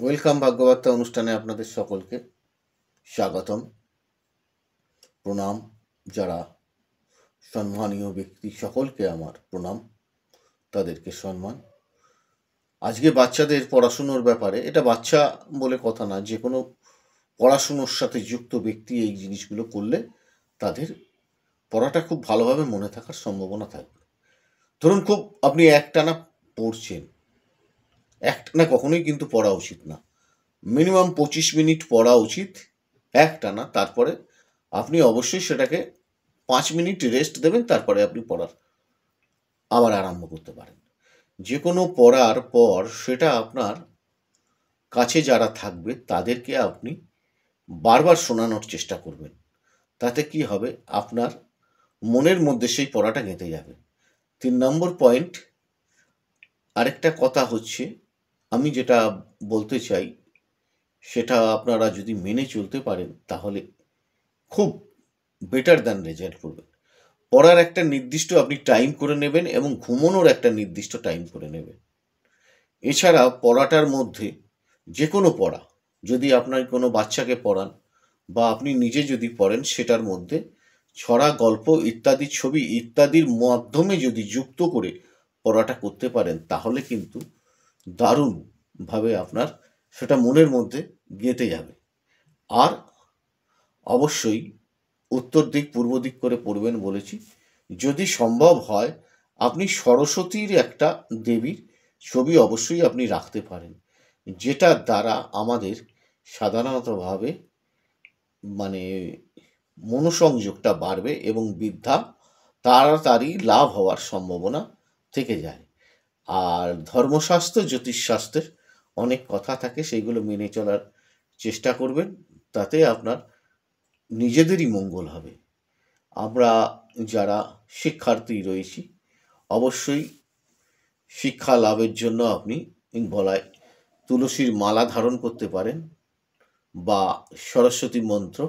Welcome ভাগ্যবার্তা অনুষ্ঠানে আপনাদের সকলকে স্বাগতম, প্রণাম। যারা সম্মানীয় ব্যক্তি সকলকে আমার প্রণাম, তাদেরকে সম্মান। আজকে বাচ্চাদের পড়াশুনোর ব্যাপারে, এটা বাচ্চা বলে কথা না, যে কোনো পড়াশুনোর সাথে যুক্ত ব্যক্তি এই জিনিসগুলো করলে তাদের পড়াটা খুব ভালোভাবে মনে থাকার সম্ভাবনা থাকবে। ধরুন, খুব আপনি একটানা পড়ছেন, একটানা কখনোই কিন্তু পড়া উচিত না। মিনিমাম 25 মিনিট পড়া উচিত একটানা। তারপরে আপনি অবশ্যই সেটাকে 5 মিনিট রেস্ট দেবেন, তারপরে আপনি পড়ার আবার আরম্ভ করতে পারেন। যে কোনো পড়ার পর সেটা আপনার কাছে যারা থাকবে তাদেরকে আপনি বারবার শোনানোর চেষ্টা করবেন। তাতে কি হবে, আপনার মনের মধ্যে সেই পড়াটা গেঁথে যাবে। 3 নম্বর পয়েন্ট, আরেকটা কথা হচ্ছে, আমি যেটা বলতে চাই সেটা আপনারা যদি মেনে চলতে পারেন তাহলে খুব বেটার দ্যান রেজাল্ট করবেন। পড়ার একটা নির্দিষ্ট আপনি টাইম করে নেবেন এবং ঘুমানোর একটা নির্দিষ্ট টাইম করে নেবেন। এছাড়া পড়াটার মধ্যে যে কোনো পড়া, যদি আপনার কোনো বাচ্চাকে পড়ান বা আপনি নিজে যদি পড়েন, সেটার মধ্যে ছড়া, গল্প ইত্যাদি, ছবি ইত্যাদির মাধ্যমে যদি যুক্ত করে পড়াটা করতে পারেন, তাহলে কিন্তু দারুণভাবে আপনার সেটা মনের মধ্যে গেঁথে যাবে। আর অবশ্যই উত্তর দিক পূর্ব দিক করে পড়বেন বলেছি। যদি সম্ভব হয়, আপনি সরস্বতীর একটা দেবীর ছবি অবশ্যই আপনি রাখতে পারেন, যেটার দ্বারা আমাদের সাধারণতভাবে মানে মনোসংযোগটা বাড়বে এবং বিদ্যা তাড়াতাড়ি লাভ হওয়ার সম্ভাবনা থেকে যায়। আর ধর্মশাস্ত্র, জ্যোতিষশাস্ত্রের অনেক কথা থাকে, সেইগুলো মেনে চলার চেষ্টা করবেন, তাতে আপনার নিজেদেরই মঙ্গল হবে। আমরা যারা শিক্ষার্থী রয়েছি, অবশ্যই শিক্ষা লাভের জন্য আপনি গলায় তুলসীর মালা ধারণ করতে পারেন বা সরস্বতী মন্ত্র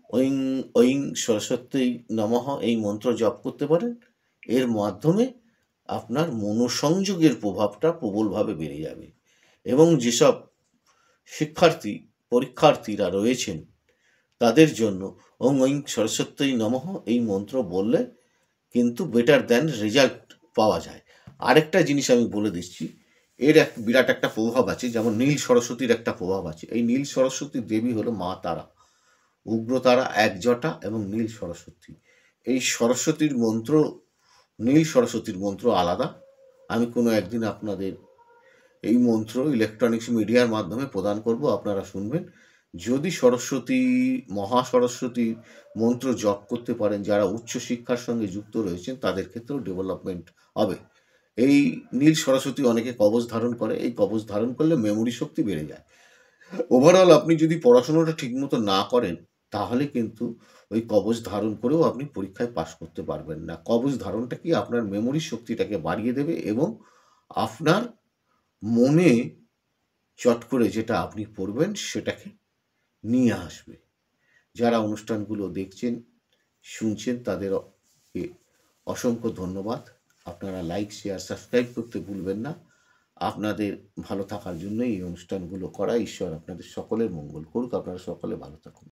ঐং ঐং সরস্বতী নমঃ এই মন্ত্র জপ করতে পারেন। এর মাধ্যমে আপনার মনোসংযোগের প্রভাবটা প্রবলভাবে বেড়ে যাবে এবং যেসব পরীক্ষার্থীরা রয়েছেন তাদের জন্য ওং ঐং সরস্বতী নমঃ এই মন্ত্র বললে কিন্তু বেটার দ্যান রেজাল্ট পাওয়া যায়। আরেকটা জিনিস আমি বলে দিচ্ছি, এর এক বিরাট একটা প্রভাব আছে, যেমন নীল সরস্বতীর একটা প্রভাব আছে। এই নীল সরস্বতীর দেবী হলো মা তারা, উগ্রতারা, একজটা এবং নীল সরস্বতী। এই সরস্বতীর মন্ত্র, নীল সরস্বতীর মন্ত্র আলাদা। আমি কোনো একদিন আপনাদের এই মন্ত্র ইলেকট্রনিক্স মিডিয়ার মাধ্যমে প্রদান করব, আপনারা শুনবেন। যদি সরস্বতী, মহাসরস্বতী মন্ত্র জপ করতে পারেন, যারা উচ্চশিক্ষার সঙ্গে যুক্ত রয়েছেন তাদের ক্ষেত্রেও ডেভেলপমেন্ট হবে। এই নীল সরস্বতী অনেকে কবচ ধারণ করে, এই কবচ ধারণ করলে মেমোরি শক্তি বেড়ে যায়। ওভারঅল আপনি যদি পড়াশোনাটা ঠিকমতো না করেন, তাহলে কিন্তু ওই কবচ ধারণ করেও আপনি পরীক্ষায় পাশ করতে পারবেন না। কবচ ধারণটা কি আপনার মেমোরি শক্তিটাকে বাড়িয়ে দেবে এবং আপনার মনে চট করে যেটা আপনি পড়বেন সেটাকে নিয়ে আসবে। যারা অনুষ্ঠানগুলো দেখছেন, শুনছেন, তাদেরকে অসংখ্য ধন্যবাদ। আপনারা লাইক, শেয়ার, সাবস্ক্রাইব করতে ভুলবেন না। আপনাদের ভালো থাকার জন্য এই অনুষ্ঠানগুলো করা। ঈশ্বর আপনাদের সকলের মঙ্গল করুক। আপনারা সকলে ভালো থাকুন।